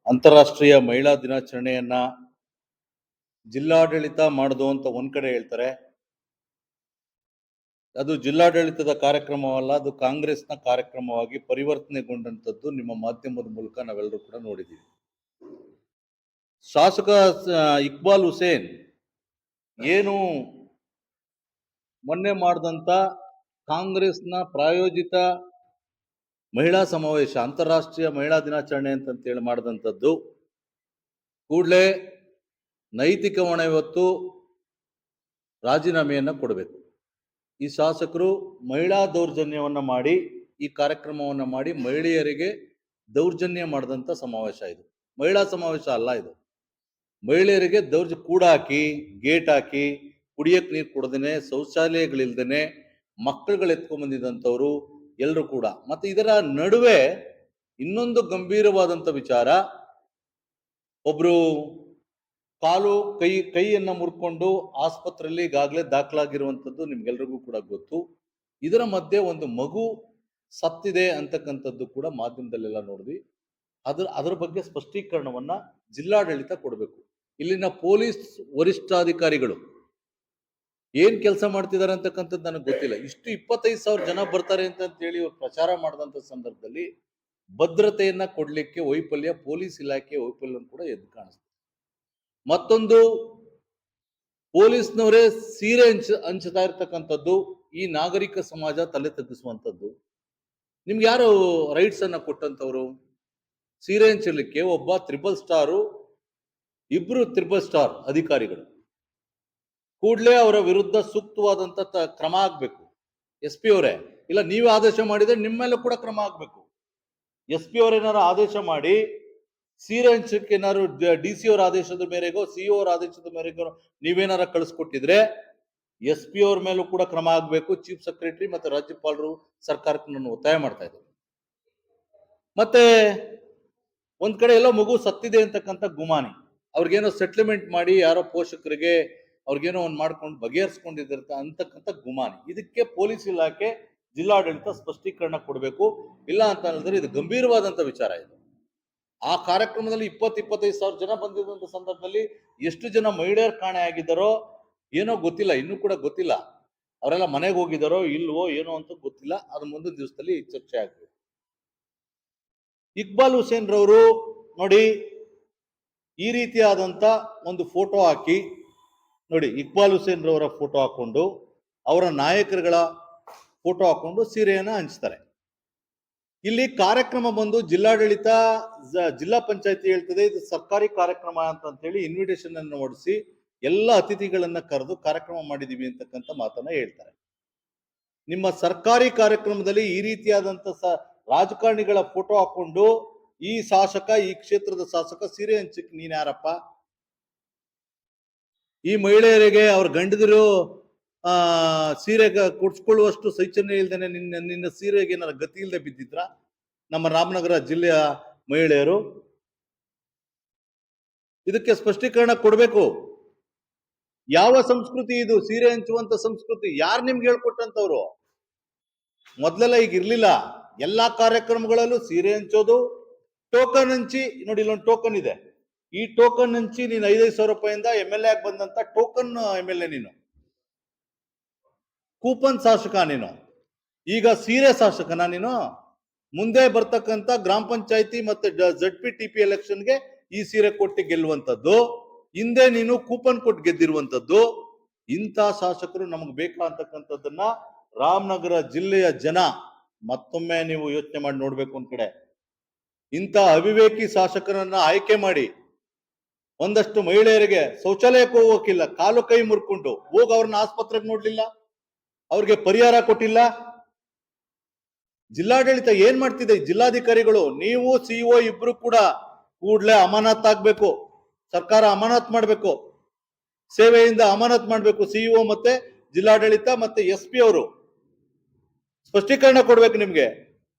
ಅಂತಾರಾಷ್ಟ್ರೀಯ ಮಹಿಳಾ ದಿನಾಚರಣೆಯನ್ನ ಜಿಲ್ಲಾಡಳಿತ ಮಾಡುದು ಅಂತ ಒಂದ್ ಕಡೆ ಹೇಳ್ತಾರೆ. ಅದು ಜಿಲ್ಲಾಡಳಿತದ ಕಾರ್ಯಕ್ರಮವಲ್ಲ, ಅದು ಕಾಂಗ್ರೆಸ್ನ ಕಾರ್ಯಕ್ರಮವಾಗಿ ಪರಿವರ್ತನೆಗೊಂಡಂತದ್ದು ನಿಮ್ಮ ಮಾಧ್ಯಮದ ಮೂಲಕ ನಾವೆಲ್ಲರೂ ಕೂಡ ನೋಡಿದ್ದೀವಿ. ಶಾಸಕ ಇಕ್ಬಾಲ್ ಹುಸೇನ್ ಏನು ಮೊನ್ನೆ ಮಾಡಿದಂತ ಕಾಂಗ್ರೆಸ್ನ ಪ್ರಾಯೋಜಿತ ಮಹಿಳಾ ಸಮಾವೇಶ, ಅಂತಾರಾಷ್ಟ್ರೀಯ ಮಹಿಳಾ ದಿನಾಚರಣೆ ಅಂತೇಳಿ ಮಾಡಿದಂಥದ್ದು ಕೂಡಲೇ ನೈತಿಕ ಹೊಣೆ ಹೊತ್ತು ರಾಜೀನಾಮೆಯನ್ನು ಕೊಡಬೇಕು. ಈ ಶಾಸಕರು ಮಹಿಳಾ ದೌರ್ಜನ್ಯವನ್ನು ಮಾಡಿ ಈ ಕಾರ್ಯಕ್ರಮವನ್ನು ಮಾಡಿ ಮಹಿಳೆಯರಿಗೆ ದೌರ್ಜನ್ಯ ಮಾಡಿದಂಥ ಸಮಾವೇಶ ಇದು. ಮಹಿಳಾ ಸಮಾವೇಶ ಅಲ್ಲ ಇದು. ಮಹಿಳೆಯರಿಗೆ ಕೂಡ ಹಾಕಿ, ಗೇಟ್ ಹಾಕಿ, ಕುಡಿಯಕ್ಕೆ ನೀರು ಕೊಡದೇನೆ, ಶೌಚಾಲಯಗಳಿಲ್ದೇನೆ ಮಕ್ಕಳುಗಳು ಎತ್ಕೊಂಡ್ ಬಂದಿದ್ದಂಥವ್ರು ಎಲ್ಲರೂ ಕೂಡ. ಮತ್ತೆ ಇದರ ನಡುವೆ ಇನ್ನೊಂದು ಗಂಭೀರವಾದಂಥ ವಿಚಾರ, ಒಬ್ರು ಕಾಲು ಕೈಯನ್ನ ಮುರ್ಕೊಂಡು ಆಸ್ಪತ್ರೆಯಲ್ಲಿ ಈಗಾಗಲೇ ದಾಖಲಾಗಿರುವಂಥದ್ದು ನಿಮ್ಗೆಲ್ರಿಗೂ ಕೂಡ ಗೊತ್ತು. ಇದರ ಮಧ್ಯೆ ಒಂದು ಮಗು ಸತ್ತಿದೆ ಅಂತಕ್ಕಂಥದ್ದು ಕೂಡ ಮಾಧ್ಯಮದಲ್ಲೆಲ್ಲ ನೋಡಿದ್ವಿ. ಅದರ ಬಗ್ಗೆ ಸ್ಪಷ್ಟೀಕರಣವನ್ನ ಜಿಲ್ಲಾಡಳಿತ ಕೊಡಬೇಕು. ಇಲ್ಲಿನ ಪೊಲೀಸ್ ವರಿಷ್ಠಾಧಿಕಾರಿಗಳು ಏನ್ ಕೆಲಸ ಮಾಡ್ತಿದ್ದಾರೆ ಅಂತಕ್ಕಂಥದ್ದು ನನಗೆ ಗೊತ್ತಿಲ್ಲ. ಇಷ್ಟು 25,000 ಜನ ಬರ್ತಾರೆ ಅಂತ ಹೇಳಿ ಪ್ರಚಾರ ಮಾಡಿದಂತ ಸಂದರ್ಭದಲ್ಲಿ ಭದ್ರತೆಯನ್ನ ಕೊಡ್ಲಿಕ್ಕೆ ವೈಫಲ್ಯ, ಪೊಲೀಸ್ ಇಲಾಖೆ ವೈಫಲ್ಯ ಕೂಡ ಎದ್ದು ಕಾಣಿಸ್ತದೆ. ಮತ್ತೊಂದು, ಪೊಲೀಸ್ನವರೇ ಸೀರೆ ಹಂಚ್ತಾ ಇರ್ತಕ್ಕಂಥದ್ದು ಈ ನಾಗರಿಕ ಸಮಾಜ ತಲೆ ತಗ್ಗಿಸುವಂಥದ್ದು. ನಿಮ್ಗೆ ಯಾರು ರೈಟ್ಸ್ ಅನ್ನ ಕೊಟ್ಟಂತವ್ರು? ಸೀರೆ ಹಂಚಲಿಕ್ಕೆ ಒಬ್ಬ 3 ಇಬ್ರು 3 ಅಧಿಕಾರಿಗಳು ಕೂಡಲೇ ಅವರ ವಿರುದ್ಧ ಸೂಕ್ತವಾದಂತ ಕ್ರಮ ಆಗ್ಬೇಕು. SP ಅವರೇ, ಇಲ್ಲ ನೀವೇ ಆದೇಶ ಮಾಡಿದ್ರೆ ನಿಮ್ಮ ಮೇಲೆ ಕೂಡ ಕ್ರಮ ಆಗ್ಬೇಕು. SP ಅವರೇನಾರು ಆದೇಶ ಮಾಡಿ ಸೀರೆ ಹಂಚಕ್ಕೆ ಏನಾದ್ರು DC ಅವರ ಆದೇಶದ ಮೇರೆಗೋ CO ಅವರ ಆದೇಶದ ಮೇರೆಗೋ ನೀವೇನಾರ ಕಳಿಸ್ಕೊಟ್ಟಿದ್ರೆ SP ಅವ್ರ ಮೇಲೂ ಕೂಡ ಕ್ರಮ ಆಗ್ಬೇಕು. ಚೀಫ್ ಸೆಕ್ರೆಟರಿ ಮತ್ತೆ ರಾಜ್ಯಪಾಲರು ಸರ್ಕಾರಕ್ಕೆ ನಾನು ಒತ್ತಾಯ ಮಾಡ್ತಾ ಇದ್ದೇನೆ. ಮತ್ತೆ ಒಂದ್ ಕಡೆ ಎಲ್ಲೋ ಮಗು ಸತ್ತಿದೆ ಅಂತಕ್ಕಂಥ ಗುಮಾನಿ, ಅವ್ರಿಗೇನೋ ಸೆಟ್ಲ್ಮೆಂಟ್ ಮಾಡಿ ಯಾರೋ ಪೋಷಕರಿಗೆ ಅವ್ರಿಗೇನೋ ಒಂದು ಮಾಡ್ಕೊಂಡು ಬಗೆಹರಿಸ್ಕೊಂಡಿದ್ದ ಅಂತಕ್ಕಂಥ ಗುಮಾನಿ. ಇದಕ್ಕೆ ಪೊಲೀಸ್ ಇಲಾಖೆ, ಜಿಲ್ಲಾಡಳಿತ ಸ್ಪಷ್ಟೀಕರಣ ಕೊಡಬೇಕು. ಇಲ್ಲ ಅಂತ ಹೇಳಿದ್ರೆ ಇದು ಗಂಭೀರವಾದಂತ ವಿಚಾರ. ಇದು ಆ ಕಾರ್ಯಕ್ರಮದಲ್ಲಿ 20-25,000 ಜನ ಬಂದಿದ್ದಂತ ಸಂದರ್ಭದಲ್ಲಿ ಎಷ್ಟು ಜನ ಮಹಿಳೆಯರು ಕಾಣೆ ಆಗಿದ್ದಾರೋ ಏನೋ ಗೊತ್ತಿಲ್ಲ, ಇನ್ನೂ ಕೂಡ ಗೊತ್ತಿಲ್ಲ. ಅವರೆಲ್ಲ ಮನೆಗೆ ಹೋಗಿದ್ದಾರೋ ಇಲ್ವೋ ಏನೋ ಅಂತ ಗೊತ್ತಿಲ್ಲ. ಅದು ಮುಂದಿನ ದಿವಸದಲ್ಲಿ ಚರ್ಚೆ ಆಗ್ಬೇಕು. ಇಕ್ಬಾಲ್ ಹುಸೇನ್ ರವರು ನೋಡಿ, ಈ ರೀತಿಯಾದಂತ ಒಂದು ಫೋಟೋ ಹಾಕಿ ನೋಡಿ, ಇಕ್ಬಾಲ್ ಹುಸೇನ್ ರವರ ಫೋಟೋ ಹಾಕೊಂಡು, ಅವರ ನಾಯಕರುಗಳ ಫೋಟೋ ಹಾಕೊಂಡು ಸೀರೆಯನ್ನ ಹಂಚ್ತಾರೆ. ಇಲ್ಲಿ ಕಾರ್ಯಕ್ರಮ ಬಂದು ಜಿಲ್ಲಾಡಳಿತ, ಜಿಲ್ಲಾ ಪಂಚಾಯತಿ ಹೇಳ್ತದೆ ಇದು ಸರ್ಕಾರಿ ಕಾರ್ಯಕ್ರಮ ಅಂತ ಹೇಳಿ ಇನ್ವಿಟೇಷನ್ ಅನ್ನು ಹೊಡಿಸಿ ಎಲ್ಲ ಅತಿಥಿಗಳನ್ನ ಕರೆದು ಕಾರ್ಯಕ್ರಮ ಮಾಡಿದೀವಿ ಅಂತಕ್ಕಂಥ ಮಾತನ್ನ ಹೇಳ್ತಾರೆ. ನಿಮ್ಮ ಸರ್ಕಾರಿ ಕಾರ್ಯಕ್ರಮದಲ್ಲಿ ಈ ರೀತಿಯಾದಂತ ರಾಜಕಾರಣಿಗಳ ಫೋಟೋ ಹಾಕೊಂಡು ಈ ಶಾಸಕ, ಈ ಕ್ಷೇತ್ರದ ಶಾಸಕ ಸೀರೆ ಹಂಚಕ್ಕೆ ನೀನ್ ಯಾರಪ್ಪ? ಈ ಮಹಿಳೆಯರಿಗೆ ಅವ್ರ ಗಂಡದಿರು ಸೀರೆ ಕೊಡ್ಸ್ಕೊಳ್ಳುವಷ್ಟು ಶೈಚನ್ಯ ಇಲ್ದೇನೆ ನಿನ್ನ ಸೀರೆಗೆ ಏನಾರ ಗತಿ ಇಲ್ಲದೆ ಬಿದ್ದಿದ್ರ ನಮ್ಮ ರಾಮನಗರ ಜಿಲ್ಲೆಯ ಮಹಿಳೆಯರು? ಇದಕ್ಕೆ ಸ್ಪಷ್ಟೀಕರಣ ಕೊಡ್ಬೇಕು. ಯಾವ ಸಂಸ್ಕೃತಿ ಇದು? ಸೀರೆ ಹಂಚುವಂತ ಸಂಸ್ಕೃತಿ ಯಾರು ನಿಮ್ಗೆ ಹೇಳ್ಕೊಟ್ಟಂತವ್ರು? ಮೊದ್ಲೆಲ್ಲ ಈಗ ಇರ್ಲಿಲ್ಲ. ಎಲ್ಲಾ ಕಾರ್ಯಕ್ರಮಗಳಲ್ಲೂ ಸೀರೆ ಹಂಚೋದು, ಟೋಕನ್ ಹಂಚಿ. ನೋಡಿ, ಇಲ್ಲೊಂದು ಟೋಕನ್ ಇದೆ. ಈ ಟೋಕನ್ ಹಂಚಿ ನೀನು 5,000 ರೂಪಾಯಿಂದ MLA ಆಗಿ ಬಂದಂತ ಟೋಕನ್ MLA ನೀನು, ಕೂಪನ್ ಶಾಸಕ ನೀನು. ಈಗ ಸೀರೆ ಶಾಸಕನ ನೀನು? ಮುಂದೆ ಬರ್ತಕ್ಕಂಥ ಗ್ರಾಮ ಪಂಚಾಯತಿ ಮತ್ತೆ ZPTP ಎಲೆಕ್ಷನ್ಗೆ ಈ ಸೀರೆ ಕೊಟ್ಟು ಗೆಲ್ಲುವಂಥದ್ದು, ಹಿಂದೆ ನೀನು ಕೂಪನ್ ಕೊಟ್ಟು ಗೆದ್ದಿರುವಂಥದ್ದು. ಇಂಥ ಶಾಸಕರು ನಮಗೆ ಬೇಕಾ ಅಂತಕ್ಕಂಥದ್ದನ್ನ ರಾಮನಗರ ಜಿಲ್ಲೆಯ ಜನ ಮತ್ತೊಮ್ಮೆ ನೀವು ಯೋಚನೆ ಮಾಡಿ ನೋಡ್ಬೇಕು. ಒಂದ್ ಕಡೆ ಇಂಥ ಅವಿವೇಕಿ ಶಾಸಕರನ್ನ ಆಯ್ಕೆ ಮಾಡಿ ಒಂದಷ್ಟು ಮಹಿಳೆಯರಿಗೆ ಶೌಚಾಲಯಕ್ಕೆ ಹೋಗೋಕಿಲ್ಲ, ಕಾಲು ಕೈ ಮುರ್ಕೊಂಡು ಹೋಗಿ ಅವ್ರನ್ನ ಆಸ್ಪತ್ರೆಗೆ ನೋಡ್ಲಿಲ್ಲ, ಅವ್ರಿಗೆ ಪರಿಹಾರ ಕೊಟ್ಟಿಲ್ಲ. ಜಿಲ್ಲಾಡಳಿತ ಏನ್ ಮಾಡ್ತಿದೆ? ಜಿಲ್ಲಾಧಿಕಾರಿಗಳು, ನೀವು CO ಇಬ್ರು ಕೂಡ ಕೂಡ್ಲೆ ಅಮಾನತ್ ಆಗ್ಬೇಕು. ಸರ್ಕಾರ ಅಮಾನತ್ ಮಾಡ್ಬೇಕು, ಸೇವೆಯಿಂದ ಅಮಾನತ್ ಮಾಡ್ಬೇಕು. CO ಮತ್ತೆ ಜಿಲ್ಲಾಡಳಿತ ಮತ್ತೆ SP ಅವರು ಸ್ಪಷ್ಟೀಕರಣ ಕೊಡ್ಬೇಕು ನಿಮ್ಗೆ.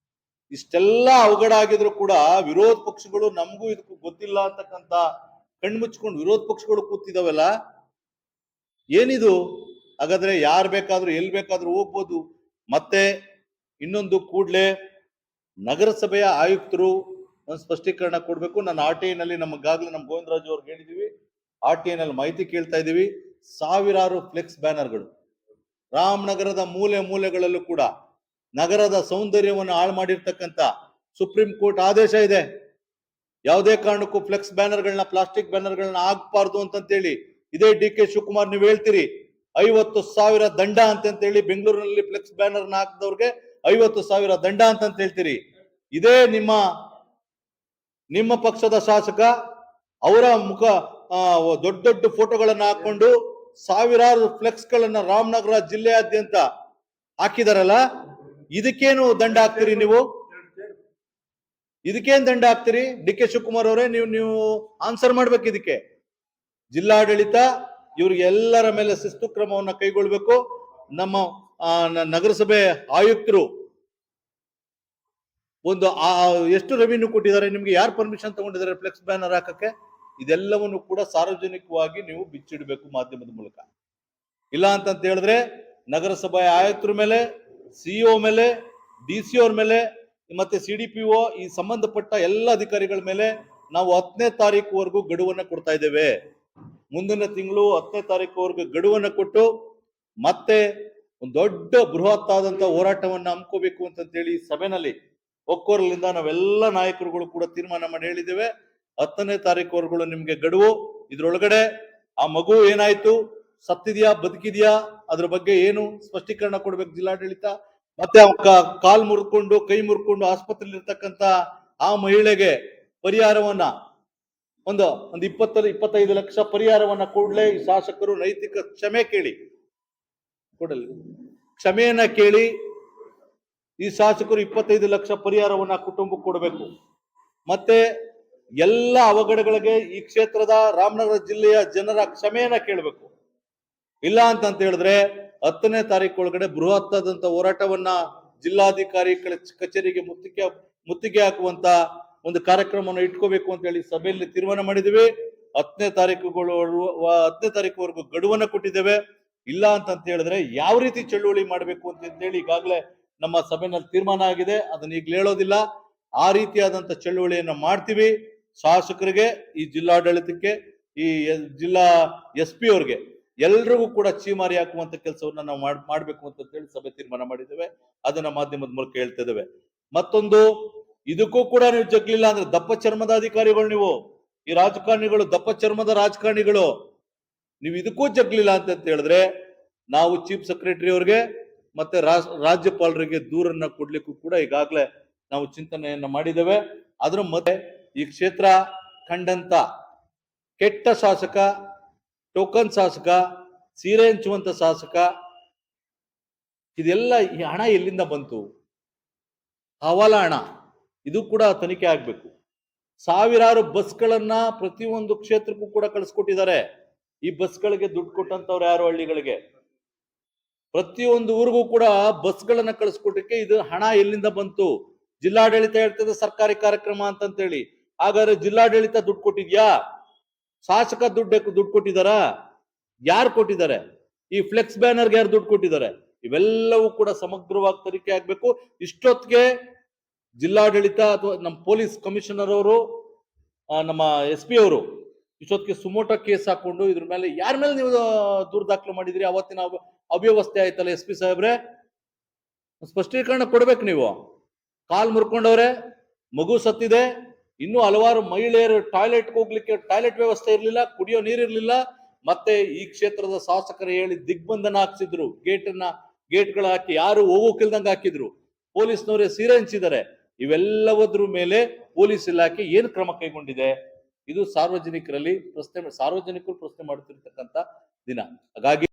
ಇಷ್ಟೆಲ್ಲ ಅವಘಡ ಆಗಿದ್ರು ಕೂಡ ವಿರೋಧ ಪಕ್ಷಗಳು ನಮಗೂ ಇದಕ್ಕೂ ಗೊತ್ತಿಲ್ಲ ಅಂತಕ್ಕಂಥ ಕಣ್ಮುಚ್ಕೊಂಡು ವಿರೋಧ ಪಕ್ಷಗಳು ಕೂತಿದಾವಲ್ಲ, ಏನಿದು? ಹಾಗಾದ್ರೆ ಯಾರು ಬೇಕಾದ್ರೂ ಎಲ್ಲಿ ಬೇಕಾದ್ರೂ ಹೋಗ್ಬೋದು. ಮತ್ತೆ ಇನ್ನೊಂದು, ಕೂಡ್ಲೆ ನಗರಸಭೆಯ ಆಯುಕ್ತರು ಒಂದು ಸ್ಪಷ್ಟೀಕರಣ ಕೊಡ್ಬೇಕು. ನಾನು ಆರ್ ಟಿ ಐ ನಲ್ಲಿ ನಮಗಾಗ್ಲೇ ನಮ್ಮ ಗೋವಿಂದರಾಜು ಅವ್ರಿಗೆ ಹೇಳಿದೀವಿ, ಆರ್ ಟಿ ಐ ನಲ್ಲಿ ಮಾಹಿತಿ ಕೇಳ್ತಾ ಇದೀವಿ. ಸಾವಿರಾರು ಫ್ಲೆಕ್ಸ್ ಬ್ಯಾನರ್ಗಳು ರಾಮನಗರದ ಮೂಲೆ ಮೂಲೆಗಳಲ್ಲೂ ಕೂಡ ನಗರದ ಸೌಂದರ್ಯವನ್ನು ಹಾಳು ಮಾಡಿರ್ತಕ್ಕಂಥ ಸುಪ್ರೀಂ ಕೋರ್ಟ್ ಆದೇಶ ಇದೆ. ಯಾವುದೇ ಕಾರಣಕ್ಕೂ ಫ್ಲೆಕ್ಸ್ ಬ್ಯಾನರ್ಗಳನ್ನ, ಪ್ಲಾಸ್ಟಿಕ್ ಬ್ಯಾನರ್ಗಳನ್ನ ಹಾಕ್ಬಾರ್ದು ಅಂತಂತೇಳಿ ಇದೇ ಡಿ ಕೆ ಶಿವಕುಮಾರ್ ನೀವು ಹೇಳ್ತೀರಿ. 50,000 ದಂಡ ಅಂತಂತೇಳಿ ಬೆಂಗಳೂರಿನಲ್ಲಿ ಫ್ಲೆಕ್ಸ್ ಬ್ಯಾನರ್ನ ಹಾಕಿದವ್ರಿಗೆ 50,000 ದಂಡ ಅಂತ ಹೇಳ್ತೀರಿ. ಇದೇ ನಿಮ್ಮ ಪಕ್ಷದ ಶಾಸಕ ಅವರ ಮುಖ ದೊಡ್ಡ ದೊಡ್ಡ ಫೋಟೋಗಳನ್ನ ಹಾಕೊಂಡು ಸಾವಿರಾರು ಫ್ಲೆಕ್ಸ್ ಗಳನ್ನ ರಾಮನಗರ ಜಿಲ್ಲೆಯಾದ್ಯಂತ ಹಾಕಿದಾರಲ್ಲ, ಇದಕ್ಕೇನು ದಂಡ ಹಾಕ್ತೀರಿ ನೀವು? ಇದಕ್ಕೇನ್ ದಂಡ ಹಾಕ್ತೀರಿ? ಡಿ ಕೆ ಶಿವಕುಮಾರ್ ಅವರೇ, ನೀವು ಆನ್ಸರ್ ಮಾಡ್ಬೇಕು ಇದಕ್ಕೆ. ಜಿಲ್ಲಾಡಳಿತ ಇವ್ರಿಗೆ ಎಲ್ಲರ ಮೇಲೆ ಶಿಸ್ತು ಕ್ರಮವನ್ನ ಕೈಗೊಳ್ಬೇಕು. ನಮ್ಮ ನಗರಸಭೆ ಆಯುಕ್ತರು ಒಂದು ಎಷ್ಟು ರೆವಿನ್ಯೂ ಕೊಟ್ಟಿದ್ದಾರೆ ನಿಮ್ಗೆ? ಯಾರು ಪರ್ಮಿಷನ್ ತಗೊಂಡಿದ್ದಾರೆ ಫ್ಲೆಕ್ಸ್ ಬ್ಯಾನರ್ ಹಾಕಕ್ಕೆ? ಇದೆಲ್ಲವನ್ನು ಕೂಡ ಸಾರ್ವಜನಿಕವಾಗಿ ನೀವು ಬಿಚ್ಚಿಡಬೇಕು ಮಾಧ್ಯಮದ ಮೂಲಕ. ಇಲ್ಲ ಅಂತ ಹೇಳಿದ್ರೆ ನಗರಸಭೆ ಆಯುಕ್ತರ ಮೇಲೆ, ಸಿಇಒ ಮೇಲೆ, ಡಿಸಿ ಅವ್ರ ಮೇಲೆ, ಮತ್ತೆ ಸಿಡಿಪಿಒ, ಈ ಸಂಬಂಧಪಟ್ಟ ಎಲ್ಲ ಅಧಿಕಾರಿಗಳ ಮೇಲೆ ನಾವು 10ನೇ ತಾರೀಕುವರೆಗೂ ಗಡುವನ್ನ ಕೊಡ್ತಾ ಇದ್ದೇವೆ. ಮುಂದಿನ ತಿಂಗಳು 10ನೇ ತಾರೀಕುವರೆಗೂ ಗಡುವನ್ನ ಕೊಟ್ಟು ಮತ್ತೆ ಒಂದು ದೊಡ್ಡ ಬೃಹತ್ ಆದಂತ ಹೋರಾಟವನ್ನ ಹಮ್ಮಿಕೋಬೇಕು ಅಂತೇಳಿ ಸಭೆನಲ್ಲಿ ಒಕ್ಕೊರಲಿಂದ ನಾವೆಲ್ಲ ನಾಯಕರುಗಳು ಕೂಡ ತೀರ್ಮಾನ ಮಾಡಿ ಹೇಳಿದ್ದೇವೆ. 10ನೇ ತಾರೀಕುವರೆಗೂ ನಿಮ್ಗೆ ಗಡುವು. ಇದ್ರೊಳಗಡೆ ಆ ಮಗು ಏನಾಯ್ತು, ಸತ್ತಿದ್ಯಾ ಬದುಕಿದ್ಯಾ, ಅದ್ರ ಬಗ್ಗೆ ಏನು ಸ್ಪಷ್ಟೀಕರಣ ಕೊಡ್ಬೇಕು ಜಿಲ್ಲಾಡಳಿತ. ಮತ್ತೆ ಕಾಲ್ ಮುರ್ಕೊಂಡು ಕೈ ಮುರ್ಕೊಂಡು ಆಸ್ಪತ್ರೆಯಲ್ಲಿ ಇರ್ತಕ್ಕಂತ ಆ ಮಹಿಳೆಗೆ ಪರಿಹಾರವನ್ನ ಒಂದು 20-25 ಲಕ್ಷ ಪರಿಹಾರವನ್ನ ಕೂಡಲೇ ಈ ಶಾಸಕರು ನೈತಿಕ ಕ್ಷಮೆ ಕೇಳಿ ಕೊಡಲಿ, ಕ್ಷಮೆಯನ್ನ ಕೇಳಿ ಈ ಶಾಸಕರು 25 ಲಕ್ಷ ಪರಿಹಾರವನ್ನ ಕುಟುಂಬಕ್ಕೆ ಕೊಡಬೇಕು. ಮತ್ತೆ ಎಲ್ಲ ಅವಘಡಗಳಿಗೆ ಈ ಕ್ಷೇತ್ರದ ರಾಮನಗರ ಜಿಲ್ಲೆಯ ಜನರ ಕ್ಷಮೆಯನ್ನ ಕೇಳಬೇಕು. ಇಲ್ಲ ಅಂತ ಹೇಳಿದ್ರೆ 10ನೇ ತಾರೀಕು ಒಳಗಡೆ ಬೃಹತ್ ಆದಂತ ಹೋರಾಟವನ್ನ ಜಿಲ್ಲಾಧಿಕಾರಿ ಕಚೇರಿಗೆ ಮುತ್ತಿಗೆ ಹಾಕುವಂತ ಒಂದು ಕಾರ್ಯಕ್ರಮವನ್ನು ಇಟ್ಕೋಬೇಕು ಅಂತ ಹೇಳಿ ಸಭೆಯಲ್ಲಿ ತೀರ್ಮಾನ ಮಾಡಿದ್ದೀವಿ. 10ನೇ ತಾರೀಕುವರೆಗೂ ಗಡುವನ್ನ ಕೊಟ್ಟಿದ್ದೇವೆ. ಇಲ್ಲ ಅಂತ ಹೇಳಿದ್ರೆ ಯಾವ ರೀತಿ ಚಳುವಳಿ ಮಾಡಬೇಕು ಅಂತ ಹೇಳಿ ಈಗಾಗಲೇ ನಮ್ಮ ಸಭೆಯಲ್ಲಿ ತೀರ್ಮಾನ ಆಗಿದೆ. ಅದನ್ನ ಈಗಲೇ ಹೇಳೋದಿಲ್ಲ. ಆ ರೀತಿಯಾದಂತ ಚಳುವಳಿಯನ್ನ ಮಾಡ್ತೀವಿ. ಶಾಸಕರಿಗೆ, ಈ ಜಿಲ್ಲಾಡಳಿತಕ್ಕೆ, ಈ ಜಿಲ್ಲಾ SP ಅವ್ರಿಗೆ ಎಲ್ರಿಗೂ ಕೂಡ ಚೀಮಾರಿ ಹಾಕುವಂತ ಕೆಲಸವನ್ನ ನಾವು ಮಾಡ್ಬೇಕು ಅಂತ ಹೇಳಿ ಸಭೆ ತೀರ್ಮಾನ ಮಾಡಿದ್ದೇವೆ. ಅದನ್ನ ಮಾಧ್ಯಮದ ಮೂಲಕ ಹೇಳ್ತಾ ಇದ್ದೇವೆ. ಮತ್ತೊಂದು, ಇದಕ್ಕೂ ಕೂಡ ನೀವು ಜಗ್ಲಿಲ್ಲ ಅಂದ್ರೆ ದಪ್ಪ ಚರ್ಮದ ಅಧಿಕಾರಿಗಳು, ನೀವು ಈ ರಾಜಕಾರಣಿಗಳು, ದಪ್ಪ ಚರ್ಮದ ರಾಜಕಾರಣಿಗಳು, ನೀವು ಇದಕ್ಕೂ ಜಗ್ಲಿಲ್ಲ ಅಂತ ಹೇಳಿದ್ರೆ ನಾವು ಚೀಫ್ ಸೆಕ್ರೆಟರಿ ಅವ್ರಿಗೆ ಮತ್ತೆ ರಾಜ್ಯಪಾಲರಿಗೆ ದೂರನ್ನ ಕೊಡ್ಲಿಕ್ಕೂ ಕೂಡ ಈಗಾಗಲೇ ನಾವು ಚಿಂತನೆಯನ್ನ ಮಾಡಿದ್ದೇವೆ. ಅದ್ರ ಮತ್ತೆ ಈ ಕ್ಷೇತ್ರ ಕಂಡಂತ ಕೆಟ್ಟ ಶಾಸಕ, ಟೋಕನ್ ಶಾಸಕ, ಸೀರೆ ಹಂಚುವಂತ ಶಾಸಕ, ಇದೆಲ್ಲ ಈ ಹಣ ಎಲ್ಲಿಂದ ಬಂತು? ಹವಾಲ ಹಣ, ಇದು ಕೂಡ ತನಿಖೆ ಆಗ್ಬೇಕು. ಸಾವಿರಾರು ಬಸ್ಗಳನ್ನ ಪ್ರತಿಯೊಂದು ಕ್ಷೇತ್ರಕ್ಕೂ ಕೂಡ ಕಳಿಸ್ಕೊಟ್ಟಿದ್ದಾರೆ. ಈ ಬಸ್ಗಳಿಗೆ ದುಡ್ಡು ಕೊಟ್ಟಂತವ್ರು ಯಾರು? ಹಳ್ಳಿಗಳಿಗೆ ಪ್ರತಿಯೊಂದು ಊರಿಗೂ ಕೂಡ ಬಸ್ಗಳನ್ನ ಕಳಿಸ್ಕೊಟ್ಟಕ್ಕೆ ಇದು ಹಣ ಎಲ್ಲಿಂದ ಬಂತು? ಜಿಲ್ಲಾಡಳಿತ ಹೇಳ್ತದೆ ಸರ್ಕಾರಿ ಕಾರ್ಯಕ್ರಮ ಅಂತಂತೇಳಿ. ಹಾಗಾದ್ರೆ ಜಿಲ್ಲಾಡಳಿತ ದುಡ್ಡು ಕೊಟ್ಟಿದ್ಯಾ? ಶಾಸಕ ದುಡ್ಡು ಕೊಟ್ಟಿದಾರ? ಯಾರು ಕೊಟ್ಟಿದ್ದಾರೆ? ಈ ಫ್ಲೆಕ್ಸ್ ಬ್ಯಾನರ್ಗೆ ಯಾರು ದುಡ್ಡು ಕೊಟ್ಟಿದ್ದಾರೆ? ಇವೆಲ್ಲವೂ ಕೂಡ ಸಮಗ್ರವಾಗಿ ತನಿಖೆ ಆಗ್ಬೇಕು. ಇಷ್ಟೊತ್ತಿಗೆ ಜಿಲ್ಲಾಡಳಿತ ಅಥವಾ ನಮ್ಮ ಪೊಲೀಸ್ ಕಮಿಷನರ್ ಅವರು, ನಮ್ಮ SP ಅವರು ಇಷ್ಟೊತ್ತಿಗೆ ಸುಮೋಟೋ ಕೇಸ್ ಹಾಕೊಂಡು ಇದ್ರ ಮೇಲೆ ಯಾರ ಮೇಲೆ ನೀವು ದೂರು ದಾಖಲು ಮಾಡಿದ್ರಿ? ಅವತ್ತಿನ ಅವ್ಯವಸ್ಥೆ ಆಯ್ತಲ್ಲ SP ಸಾಹೇಬ್ರೆ, ಸ್ಪಷ್ಟೀಕರಣ ಕೊಡ್ಬೇಕು ನೀವು. ಕಾಲ್ ಮುರ್ಕೊಂಡವ್ರೆ, ಮಗು ಸತ್ತಿದೆ, ಇನ್ನು ಹಲವಾರು ಮಹಿಳೆಯರು ಟಾಯ್ಲೆಟ್ ಹೋಗ್ಲಿಕ್ಕೆ ಟಾಯ್ಲೆಟ್ ವ್ಯವಸ್ಥೆ ಇರಲಿಲ್ಲ, ಕುಡಿಯೋ ನೀರಿರ್ಲಿಲ್ಲ. ಮತ್ತೆ ಈ ಕ್ಷೇತ್ರದ ಶಾಸಕರು ಹೇಳಿ ದಿಗ್ಬಂಧನ ಹಾಕ್ಸಿದ್ರು, ಗೇಟ್ಗಳ ಹಾಕಿ ಯಾರು ಹೋಗೋಕಿಲ್ದಂಗ ಹಾಕಿದ್ರು. ಪೊಲೀಸ್ನವರೇ ಸೀರೆ ಹಂಚಿದ್ದಾರೆ. ಇವೆಲ್ಲವದ್ರ ಮೇಲೆ ಪೊಲೀಸ್ ಇಲಾಖೆ ಏನು ಕ್ರಮ ಕೈಗೊಂಡಿದೆ? ಇದು ಸಾರ್ವಜನಿಕರು ಪ್ರಶ್ನೆ ಮಾಡ್ತಿರ್ತಕ್ಕಂಥ ದಿನ. ಹಾಗಾಗಿ